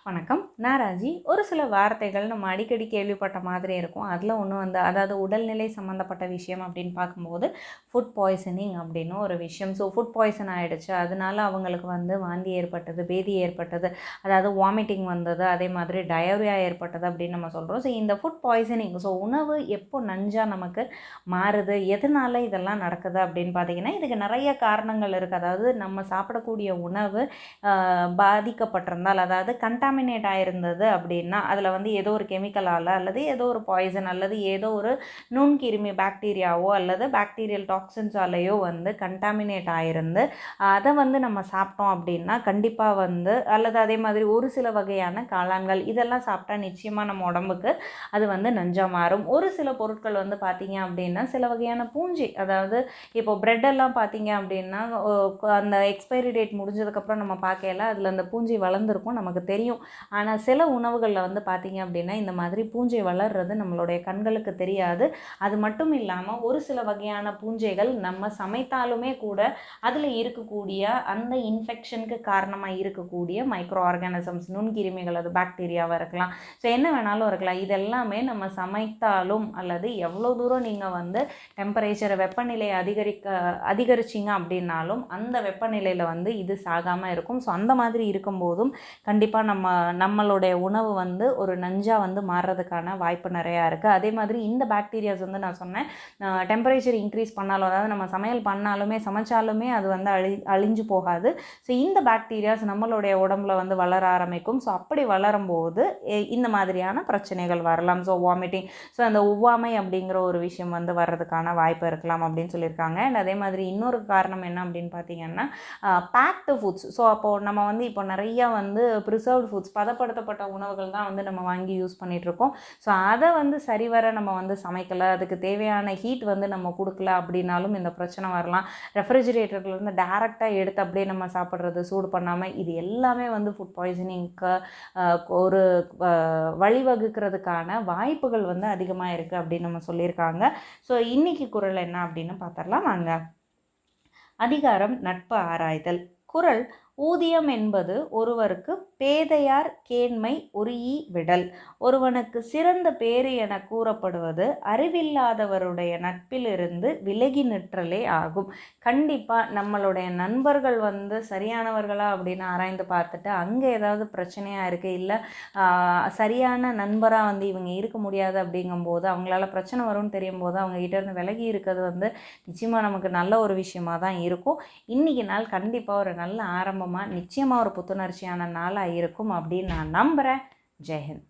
வணக்கம். நான் ராஜி. ஒரு சில வார்த்தைகள் நம்ம அடிக்கடி கேள்விப்பட்ட மாதிரி இருக்கும். அதில் ஒன்று வந்து அதாவது உடல்நிலை சம்மந்தப்பட்ட விஷயம் அப்படின்னு பார்க்கும்போது ஃபுட் பாய்சனிங் அப்படின்னு ஒரு விஷயம். ஸோ ஃபுட் பாய்சன் ஆகிடுச்சு, அதனால அவங்களுக்கு வந்து வாந்தி ஏற்பட்டது, பேதி ஏற்பட்டது, அதாவது வாமிட்டிங் வந்தது, அதே மாதிரி டயோரியா ஏற்பட்டது அப்படின்னு நம்ம சொல்கிறோம். ஸோ இந்த ஃபுட் பாய்சனிங், ஸோ உணவு எப்போ நஞ்சாக நமக்கு மாறுது, எதனால் இதெல்லாம் நடக்குது அப்படின்னு பார்த்தீங்கன்னா இதுக்கு நிறைய காரணங்கள் இருக்குது. அதாவது நம்ம சாப்பிடக்கூடிய உணவு பாதிக்கப்பட்டிருந்தால், அதாவது கண்டாமினேட் ஆகிருந்தது அப்படின்னா அதில் வந்து ஏதோ ஒரு கெமிக்கலால் அல்லது ஏதோ ஒரு பாய்சன் அல்லது ஏதோ ஒரு நுண்கிருமி பாக்டீரியாவோ அல்லது பாக்டீரியல் டாக்ஸின்ஸாலேயோ வந்து கண்டாமினேட் ஆகிருந்து அதை வந்து நம்ம சாப்பிட்டோம் அப்படின்னா கண்டிப்பாக வந்து, அல்லது அதே மாதிரி ஒரு சில வகையான காளான்கள் இதெல்லாம் சாப்பிட்டா நிச்சயமாக நம்ம உடம்புக்கு அது வந்து நஞ்சா மாறும். ஒரு சில பொருட்கள் வந்து பார்த்திங்க அப்படின்னா சில வகையான பூஞ்சி, அதாவது இப்போ ப்ரெட்டெல்லாம் பார்த்திங்க அப்படின்னா அந்த எக்ஸ்பைரி டேட் முடிஞ்சதுக்கப்புறம் நம்ம பார்க்கல அதில் அந்த பூஞ்சி வளர்ந்துருக்கும், நமக்கு தெரியும். ஆனால் சில உணவுகளில் வந்து பார்த்திங்க அப்படின்னா இந்த மாதிரி பூஞ்சை வளர்றது நம்மளுடைய கண்களுக்கு தெரியாது. அது மட்டும் இல்லாமல் ஒரு சில வகையான பூஞ்சைகள் நம்ம சமைத்தாலுமே கூட அதில் இருக்கக்கூடிய அந்த இன்ஃபெக்ஷனுக்கு காரணமாக இருக்கக்கூடிய மைக்ரோ ஆர்கானிசம்ஸ், நுண்கிருமிகள், அது பாக்டீரியாவாக இருக்கலாம், ஸோ என்ன வேணாலும் இருக்கலாம். இதெல்லாமே நம்ம சமைத்தாலும் அல்லது எவ்வளோ தூரம் நீங்கள் வந்து டெம்பரேச்சரை வெப்பநிலை அதிகரிச்சிங்க அப்படின்னாலும் அந்த வெப்பநிலையில் வந்து இது சாகாமல் இருக்கும். ஸோ அந்த மாதிரி இருக்கும்போதும் கண்டிப்பாக நம்மளுடைய உணவு வந்து ஒரு நஞ்சாக வந்து மாறுறதுக்கான வாய்ப்பு நிறையா இருக்குது. அதே மாதிரி இந்த பாக்டீரியாஸ் வந்து நான் சொன்னேன் டெம்பரேச்சர் இன்க்ரீஸ் பண்ணாலும், அதாவது நம்ம சமையல் பண்ணாலுமே சமைச்சாலுமே அது வந்து அழிஞ்சு போகாது. ஸோ இந்த பாக்டீரியாஸ் நம்மளுடைய உடம்புல வந்து வளர ஆரம்பிக்கும். ஸோ அப்படி வளரும்போது இந்த மாதிரியான பிரச்சனைகள் வரலாம். ஸோ வாமிட்டிங், ஸோ அந்த ஒவ்வாமை அப்படிங்கிற ஒரு விஷயம் வந்து வர்றதுக்கான வாய்ப்பு இருக்கலாம் அப்படின்னு சொல்லியிருக்காங்க. அண்ட் அதே மாதிரி இன்னொரு காரணம் என்ன அப்படின்னு பார்த்தீங்கன்னா பேக்டு ஃபுட்ஸ். ஸோ அப்போது நம்ம வந்து இப்போ நிறையா வந்து ப்ரிசர்வ்டு ஃபுட்ஸ், பதப்படுத்தப்பட்ட உணவுகள் தான் வந்து நம்ம வாங்கி யூஸ் பண்ணிகிட்ருக்கோம். ஸோ அதை வந்து சரிவர நம்ம வந்து சமைக்கலை, அதுக்கு தேவையான ஹீட் வந்து நம்ம கொடுக்கல அப்படின்னாலும் இந்த பிரச்சனை வரலாம். ரெஃப்ரிஜிரேட்டர்லேருந்து டேரெக்டாக எடுத்து அப்படியே நம்ம சாப்பிட்றது, சூடு பண்ணாமல், இது எல்லாமே வந்து ஃபுட் பாய்சனிங்க்கு ஒரு வழிவகுக்கிறதுக்கான வாய்ப்புகள் வந்து அதிகமாக இருக்குது அப்படின்னு நம்ம சொல்லியிருக்காங்க. ஸோ இன்றைக்கி குறள் என்ன அப்படின்னு பார்த்துடலாம் வாங்க. அதிகாரம் நட்பு ஆராய்தல். குறள்: ஊதியம் என்பது ஒருவருக்கு பேதையார் கேண்மை ஒரீஇ விடல். ஒருவனுக்கு சிறந்த பேறு என கூறப்படுவது அறிவில்லாதவருடைய நட்பிலிருந்து விலகி நிற்றலே ஆகும். கண்டிப்பாக நம்மளுடைய நண்பர்கள் வந்து சரியானவர்களா அப்படின்னு ஆராய்ந்து பார்த்துட்டு அங்கே ஏதாவது பிரச்சனையாக இருக்குது, இல்லை சரியான நண்பராக வந்து இவங்க இருக்க முடியாது அப்படிங்கும்போது, அவங்களால பிரச்சனை வரும்னு தெரியும் போது அவங்ககிட்ட இருந்து விலகி இருக்கிறது வந்து நிச்சயமாக நமக்கு நல்ல ஒரு விஷயமாக தான் இருக்கும். இன்றைக்கி நாள் கண்டிப்பாக ஒரு நல்ல ஆரம்பமாக, நிச்சயமாக ஒரு புத்துணர்ச்சியான நாளாக இருக்கும் அப்படின்னு நான் நம்புகிறேன். ஜெய்ஹிந்த்.